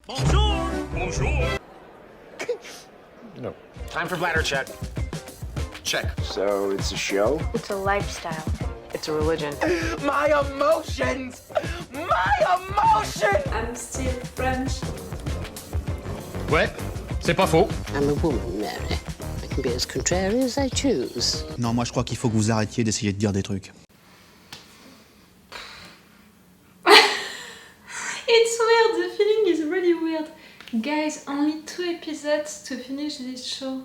Bonjour! Bonjour! No. Time for bladder check. Check. So it's a show? It's a lifestyle. It's a religion. My emotions! My emotions! I'm still French. Ouais, c'est pas faux. I'm a woman, Mary. I can be as contrary as I choose. Non, moi je crois qu'il faut que vous arrêtiez d'essayer de dire des trucs. It's weird, the feeling is really weird. Guys, only 2 episodes to finish this show.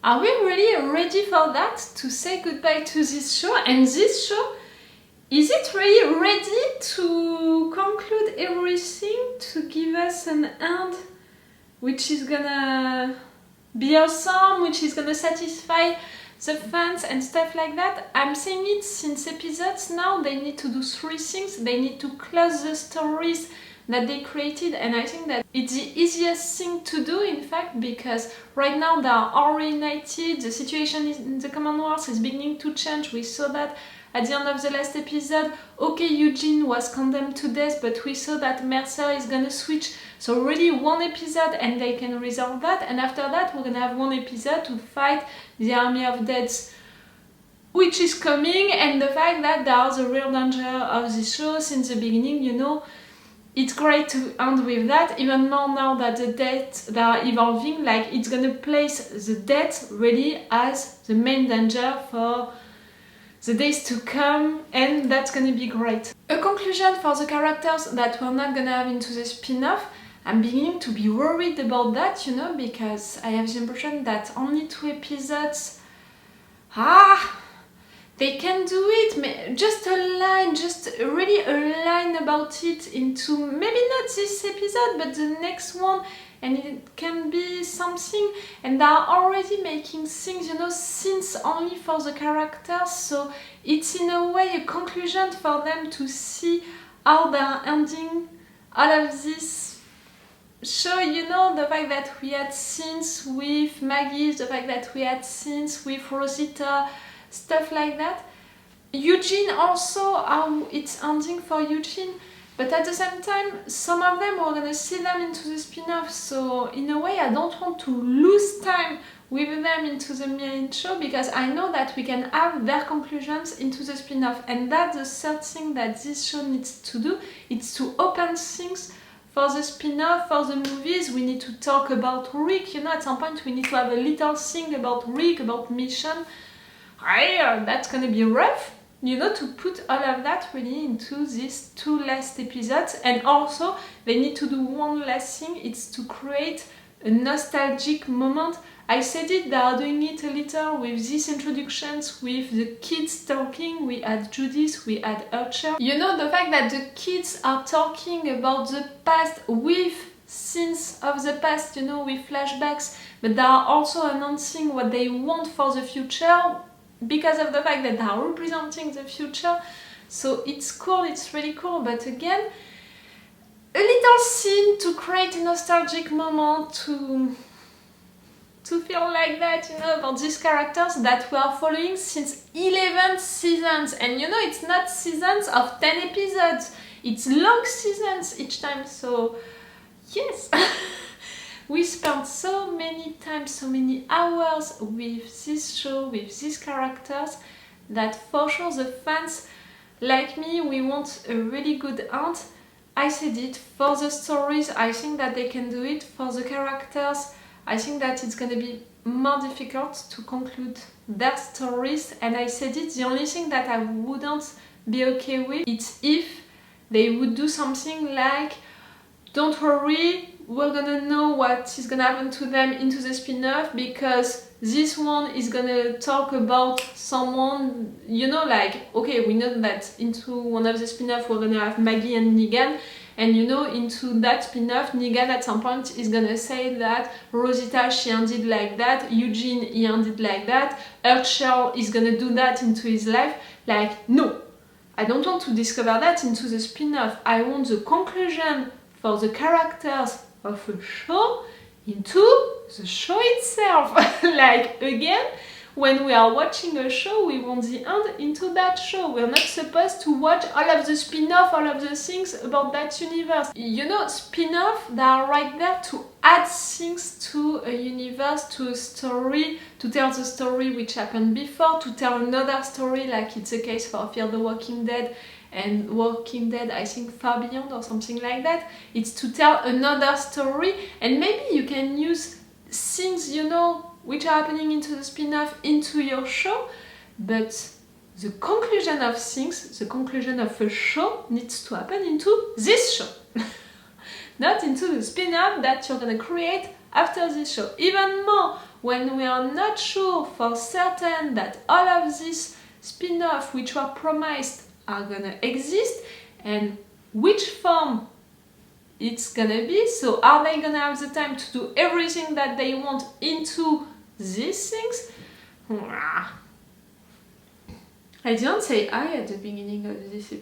Are we really ready for that? To say goodbye to this show? And this show, is it really ready to conclude everything? To give us an end which is gonna be awesome, which is gonna satisfy the fans and stuff like that? I'm saying it since episodes now. They need to do 3 things. They need to close the stories that they created, and I think that it's the easiest thing to do, in fact, because right now they are all reunited. The situation in the Commonwealth is beginning to change. We saw that at the end of the last episode. Okay, Eugene was condemned to death, but we saw that Mercer is gonna switch. So really 1 episode and they can resolve that, and after that we're gonna have 1 episode to fight the Army of Deads, which is coming, and the fact that there are the real danger of this show since the beginning, you know. It's great to end with that, even more now that the deaths they are evolving, like it's gonna place the death really as the main danger for the days to come, and that's gonna be great. A conclusion for the characters that we're not gonna have into the spin-off. I'm beginning to be worried about that, you know, because I have the impression that only 2 episodes, they can do it, just a line, just really a line about it into, maybe not this episode, but the next one, and it can be something, and they are already making things, you know, scenes only for the characters, so it's in a way a conclusion for them to see how they're ending all of this show, you know, the fact that we had scenes with Maggie, the fact that we had scenes with Rosita, stuff like that. Eugene also, how it's ending for Eugene, but at the same time, some of them we're gonna see them into the spin-off, so in a way I don't want to lose time with them into the main show, because I know that we can have their conclusions into the spin-off, and that's the third thing that this show needs to do. It's to open things for the spin-off, for the movies. We need to talk about Rick, you know, at some point we need to have a little thing about Rick, about Mission. That's gonna be rough, you know, to put all of that really into these 2 last episodes. And also they need to do one last thing, it's to create a nostalgic moment. I said it, they are doing it a little with these introductions, with the kids talking. We had Judith, we had Archer. You know, the fact that the kids are talking about the past with scenes of the past, you know, with flashbacks, but they are also announcing what they want for the future, because of the fact that they are representing the future. So it's cool, it's really cool, but again, a little scene to create a nostalgic moment, to feel like that, you know, about these characters that we are following since 11 seasons. And you know, it's not seasons of 10 episodes, it's long seasons each time, so yes. We spent so many times, so many hours with this show, with these characters, that for sure the fans like me, we want a really good end. I said it, for the stories, I think that they can do it. For the characters, I think that it's gonna be more difficult to conclude their stories. And I said it, the only thing that I wouldn't be okay with, it's if they would do something like, don't worry, we're gonna know what is gonna happen to them into the spin-off, because this one is gonna talk about someone, you know, like, okay, we know that into one of the spin-off we're gonna have Maggie and Negan, and you know, into that spin-off, Negan at some point is gonna say that Rosita, she ended like that, Eugene, he ended like that, Urshel is gonna do that into his life. Like, no, I don't want to discover that into the spin-off. I want the conclusion for the characters of a show into the show itself. Like, again, when we are watching a show, we want the end into that show. We're not supposed to watch all of the spin-off, all of the things about that universe. You know, spin-off, they are right there to add things to a universe, to a story, to tell the story which happened before, to tell another story, like it's the case for Fear the Walking Dead and Walking Dead, I think Far Beyond or something like that. It's to tell another story, and maybe you can use things, you know, which are happening into the spin-off into your show, but the conclusion of things, the conclusion of a show needs to happen into this show. Not into the spin-off that you're gonna create after this show. Even more, when we are not sure for certain that all of these spin-off which were promised are gonna exist and which form it's gonna be. So are they gonna have the time to do everything that they want into these things? I didn't say hi at the beginning of this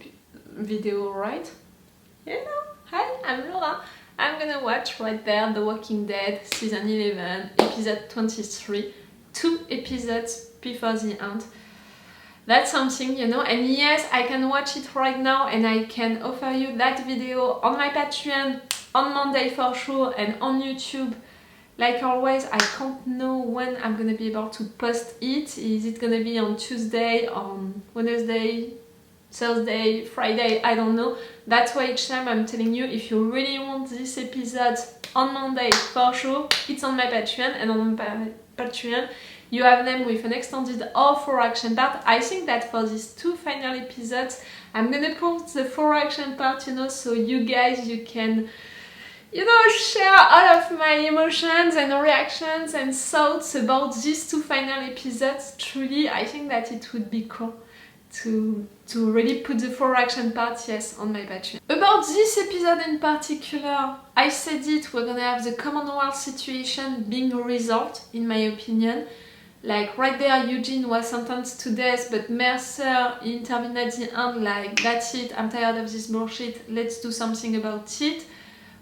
video, right? You know, hi, I'm Laura. I'm gonna watch right there The Walking Dead season 11, episode 23, 2 episodes before the end. That's something, you know, and yes, I can watch it right now and I can offer you that video on my Patreon on Monday for sure and on YouTube. Like always, I can't know when I'm gonna be able to post it. Is it gonna be on Tuesday, on Wednesday, Thursday, Friday? I don't know. That's why each time I'm telling you, if you really want this episode on Monday for sure, it's on my Patreon, and on my Patreon you have them with an extended or 4 action part. I think that for these 2 final episodes, I'm gonna put the 4 action part, you know, so you guys, you can, you know, share all of my emotions and reactions and thoughts about these 2 final episodes. Truly, I think that it would be cool to really put the 4 action parts, yes, on my Patreon. About this episode in particular, I said it, we're gonna have the Commonwealth situation being resolved, in my opinion. Like right there, Eugene was sentenced to death, but Mercer intervened at the end, like, that's it, I'm tired of this bullshit, let's do something about it.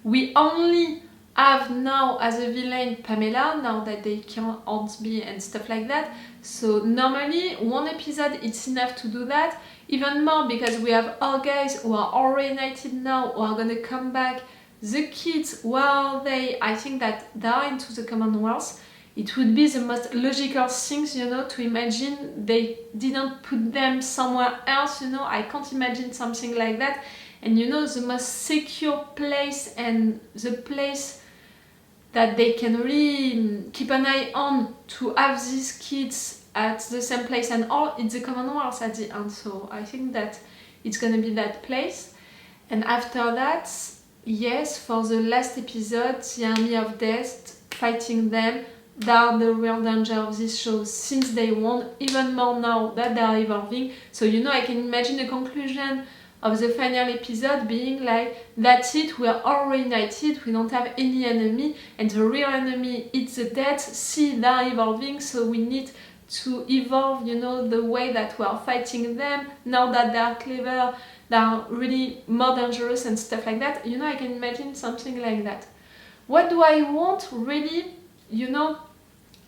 We only have now as a villain Pamela, now that they kill Hornsby and stuff like that. So normally 1 episode it's enough to do that. Even more because we have our guys who are all reunited now, who are gonna come back. The kids, where are they? I think that they are into the Commonwealth. It would be the most logical things, you know, to imagine they didn't put them somewhere else, you know. I can't imagine something like that. And you know, the most secure place and the place that they can really keep an eye on to have these kids at the same place and all, it's the Commonwealth at the end. So I think that it's gonna be that place. And after that, yes, for the last episode, the Army of Death, fighting them, they are the real danger of this show since day one, even more now that they are evolving. So you know, I can imagine the conclusion of the final episode being like, that's it, we are all reunited, we don't have any enemy, and the real enemy is the dead. See, they are evolving, so we need to evolve, you know, the way that we are fighting them, now that they are clever, they are really more dangerous and stuff like that. You know, I can imagine something like that. What do I want, really? You know,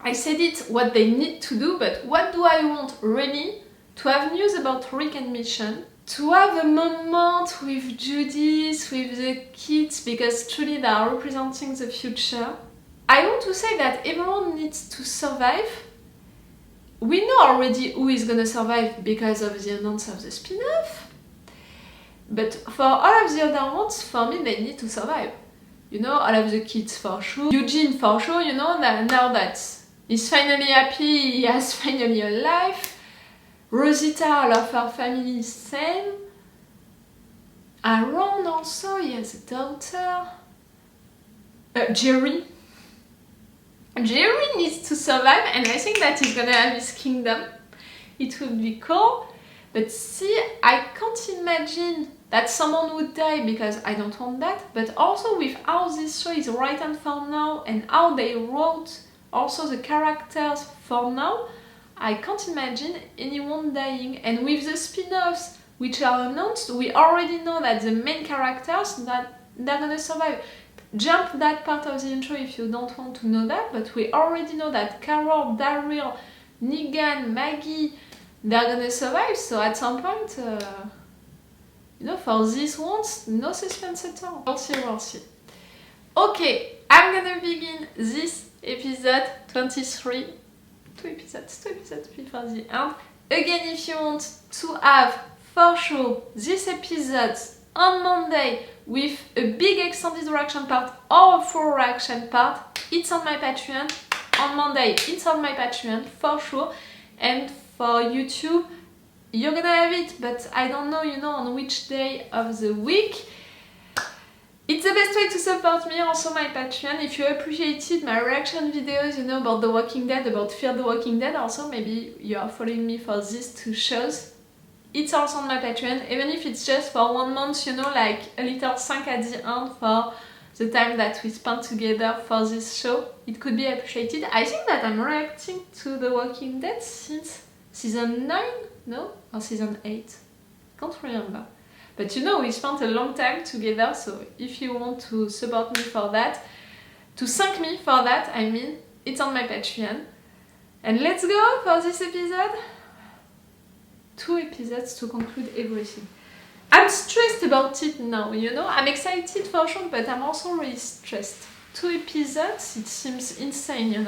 I said it, what they need to do, but what do I want, really? To have news about Rick and Mission, to have a moment with Judith, with the kids, because truly they are representing the future. I want to say that everyone needs to survive. We know already who is gonna survive because of the announce of the spin-off. But for all of the other ones, for me, they need to survive. You know, all of the kids for sure. Eugene for sure, you know, that now that he's finally happy, he has finally a life. Rosita, all of her family is same. Aaron also, he has a daughter. Jerry. Jerry needs to survive, and I think that he's gonna have his kingdom. It would be cool. But see, I can't imagine that someone would die because I don't want that. But also with how this show is written for now and how they wrote also the characters for now, I can't imagine anyone dying. And with the spin-offs which are announced, we already know that the main characters, that they're gonna survive. Jump that part of the intro if you don't want to know that, but we already know that Carol, Daryl, Negan, Maggie, they're gonna survive, so at some point, for these ones, no suspense at all. We'll see. Okay, I'm gonna begin this episode 23. Two episodes before the end. Again, if you want to have, for sure, this episode on Monday with a big extended reaction part or a full reaction part, it's on my Patreon. On Monday, it's on my Patreon, for sure. And for YouTube, you're gonna have it, but I don't know, on which day of the week. It's the best way to support me, also my Patreon. If you appreciated my reaction videos, about The Walking Dead, about Fear the Walking Dead, also maybe you are following me for these two shows. It's also on my Patreon, even if it's just for 1 month, like a little thank at the end for the time that we spent together for this show. It could be appreciated. I think that I'm reacting to The Walking Dead since season 9, no? Or season 8? Can't remember. But we spent a long time together, so if you want to support me for that, to thank me for that, it's on my Patreon. And let's go for this episode. 2 episodes to conclude everything. I'm stressed about it now, I'm excited for sure, but I'm also really stressed. 2 episodes, it seems insane,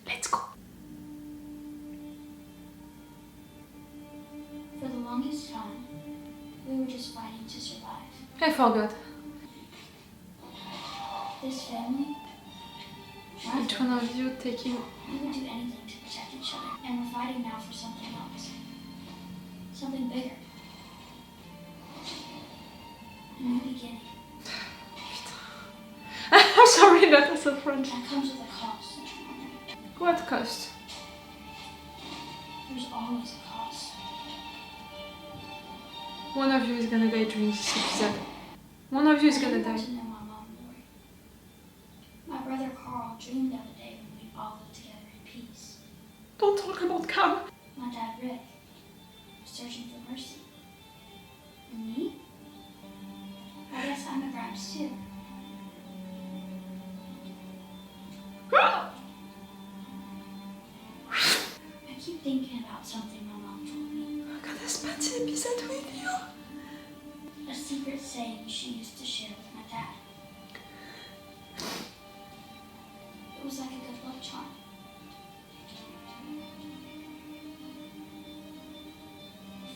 Let's go. For the longest time, we were just fighting to survive. I forgot. This family, Each one of you taking... we would do anything to protect each other. And we're fighting now for something else. Something bigger. A new beginning. I'm sorry, that was so French. That comes with a cost. What cost? There's always a cost. One of you is gonna die during this episode. One of you is gonna I die. want to know my mom more. My brother Carl dreamed of a day when we all live together in peace. Don't talk about Carl. My dad Rick was searching for mercy. And me? I guess I'm a Grimes too. I keep thinking about something my mom told me. I'm gonna spend this episode with you. A secret saying she used to share with my dad. It was like a good luck charm.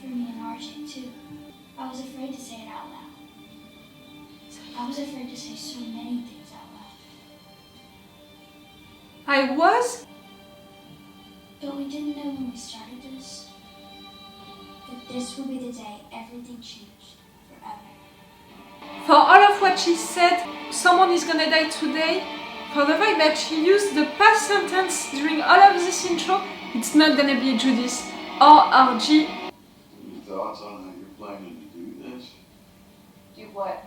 For me and RJ too. I was afraid to say it out loud. I was afraid to say so many things out loud. I was? But we didn't know when we started this that this would be the day everything changed forever. For all of what she said, someone is gonna die today, for the fact that she used the past sentence during all of this intro, it's not gonna be Judith or RG. Any thoughts on how you're planning to do this? Do what?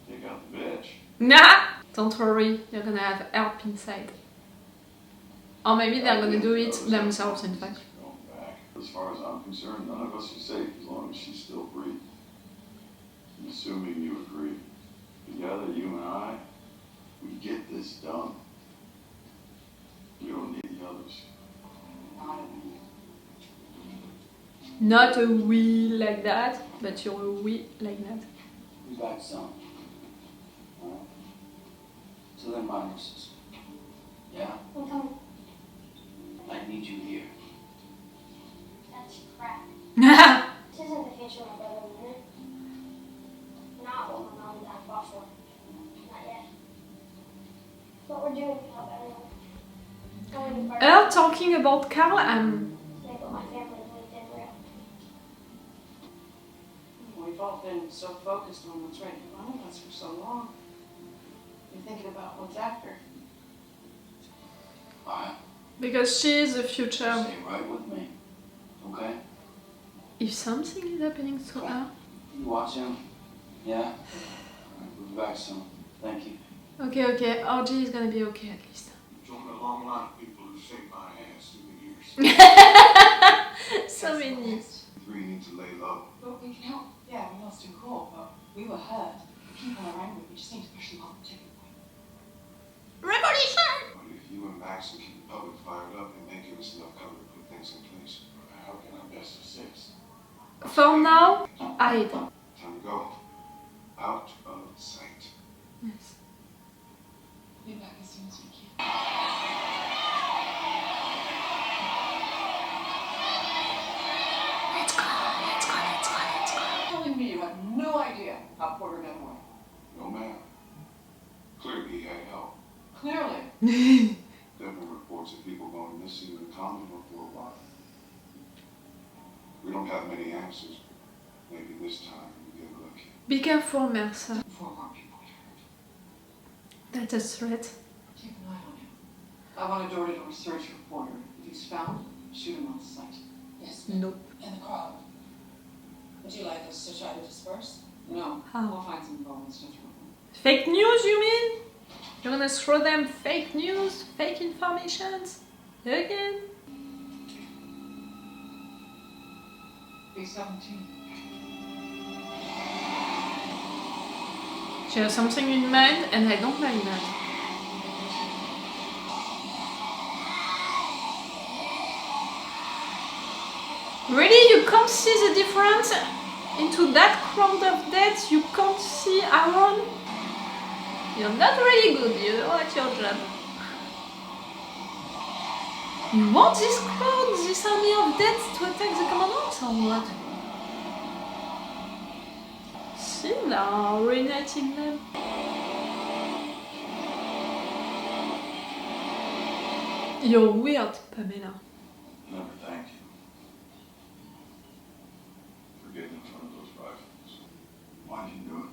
Take out the bitch. Nah! Don't worry, you're gonna have help inside. Or maybe they're gonna do it themselves, in fact. Going back. As far as I'm concerned, none of us are safe as long as she's still breathing. And assuming you agree. Together, you and I, we get this done. We don't need the others. Not a we like that, but you're a we like that. We back some. So then my nurses. Yeah? I need you here. That's crap. Not This isn't the future my brother wanted. Not what my mom and dad fought for. Not yet. What we're doing to help everyone. Going to her talking about Carl, make what my family really did real. We've all been so focused on what's right in front of us for so long. You're thinking about what's after. Alright? because she is the future. Stay right with me. Okay? If something is happening to her. You watch him? Yeah? Alright, we'll be back soon. Thank you. Okay, RG is gonna be okay at least. Joined a long line of people who saved my ass through the years. So many. Three need to lay low. But we can help. Yeah, we lost too cool, but we were hurt. The people are angry. We just need to push them off the tipping point. Revolution! But if you and Max relax and keep the public fired up, it may give us enough cover to put things in place. How can I best assist? For now, hide. Time to go. Out of sight. Yes. We'll be back as soon as we can. Let's go, let's go, let's go, let's go. Telling me you had no idea how Porter got away. No, ma'am. Clearly he had help. Clearly. There have been reports of people going missing in the Commonwealth for a while. We don't have many answers. Maybe this time we get lucky. Be careful, Mercer. 4 more people turned. That's a threat. Keep an eye on him. I want a door-to-door search for Porter. If he's found, shoot him on sight. Yes, ma'am. Nope. And the crowd. Would you like us to try to disperse? No. How? We'll find some bones to throw them. Fake news, you mean? You're gonna throw them fake news, fake informations? Again? B-17. She has something in mind, and I don't like that. Really? You can't see the difference into that crowd of deaths? You can't see Aaron? You're not really good, you know, at your job. You want this crowd, this army of deaths to attack the commandants or what? See now, reuniting them. You're weird, Pamela. Never thank you for getting in front of those rifles. Why did you do it?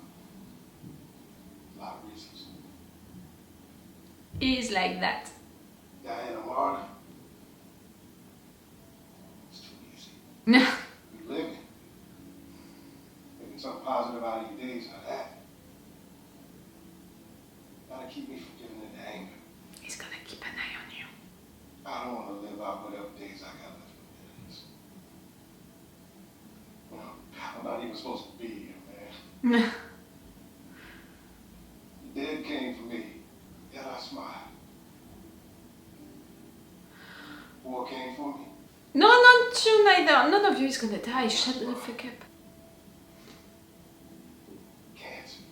A lot of reasons. He's like that. Diana Martin. It's too easy. No. You living. Making something positive out of your days like that. Gotta keep me from giving in to anger. He's gonna keep an eye on you. I don't want to live out whatever days I got left with this. You know, I'm not even supposed to be here, man. The dead came for me, yet I smiled. War came for me. No, not you neither. None of you is gonna die. Shut the fuck up. Cancer.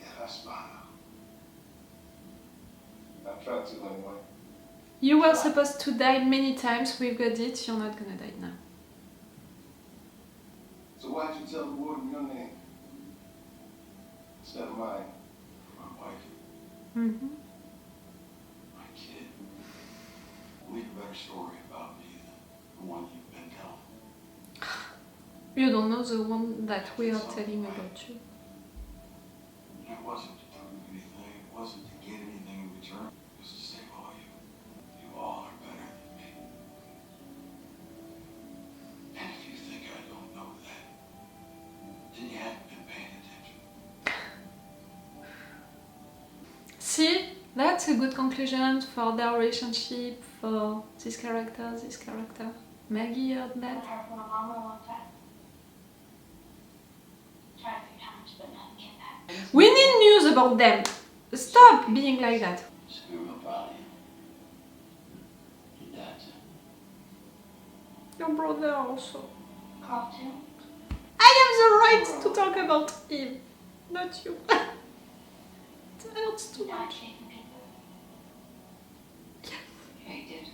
Yet I smiled. I tried to anyway. You were supposed to die many times. We've got it. You're not gonna die now. So why'd you tell the warden your name instead of mine? My wife. Mm-hmm. My kid. Believe a better story about me than the one you've been telling. You don't know the one that we are telling about you. It wasn't to prove anything. It wasn't to get anything in return. It was to save all you. You all are better than me. And if you think I don't know that, then you haven't been paying attention. See, that's a good conclusion for their relationship, for this character, this character. Maggie heard I've that. heard from my mom in a long time. Tried a few times, but nothing came back. We need news about them. Stop being like that. Screw my body. Your dad's Your brother also. Carl too. I have the right to talk about him, not you. It hurts too Died much. saving people. Yeah, he did.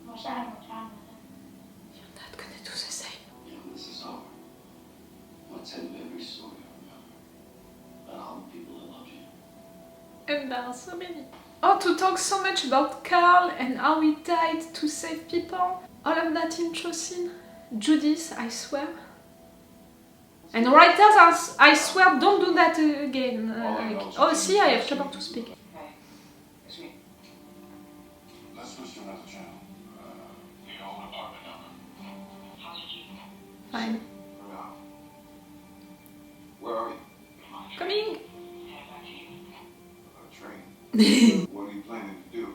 I wish I had more time with him. You're not gonna do the same. You know, this is over. I'll tell you every story I remember. About all the people that loved you. And there are so many. Oh, to talk so much about Carl and how he died to save people. All of that interesting. Judith, I swear. And writers, I swear, don't do that again. Oh, see, I have trouble to speak. Okay. It's me. Let's switch to another channel. The old apartment number. Fine. Where are you? Coming. On a train. What are you planning to do?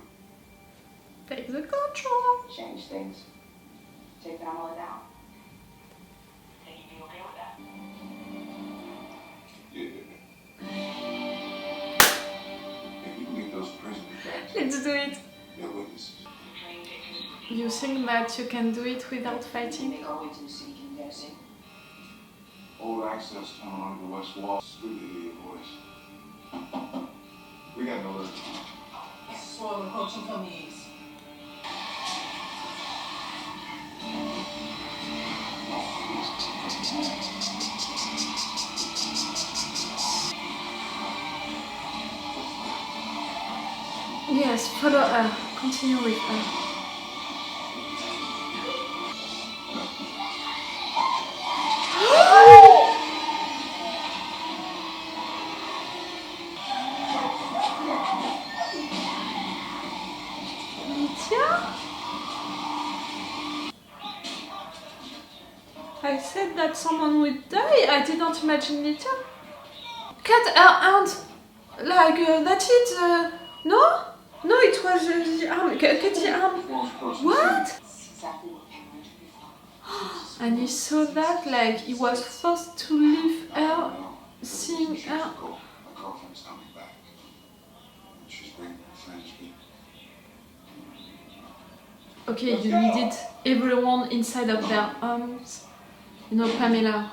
Take the control. Change things. Take Pamela down. Yeah. Let's do it. No witnesses. You think that you can do it without fighting? Old access tunnel under the west wall. It's good to hear your voice. We got no other time. Swarm approaching from the east. Yes, follow her. Continue with her. I said that someone would die. I didn't imagine Lydia. Cut her hand. Like, that's it. No? No, it was the arm. Cut the arm. What? And he saw that, like, he was forced to leave her, seeing her. My girlfriend's coming back. She's bringing her friends with her. Okay, you needed everyone inside of their arms. You know, Pamela.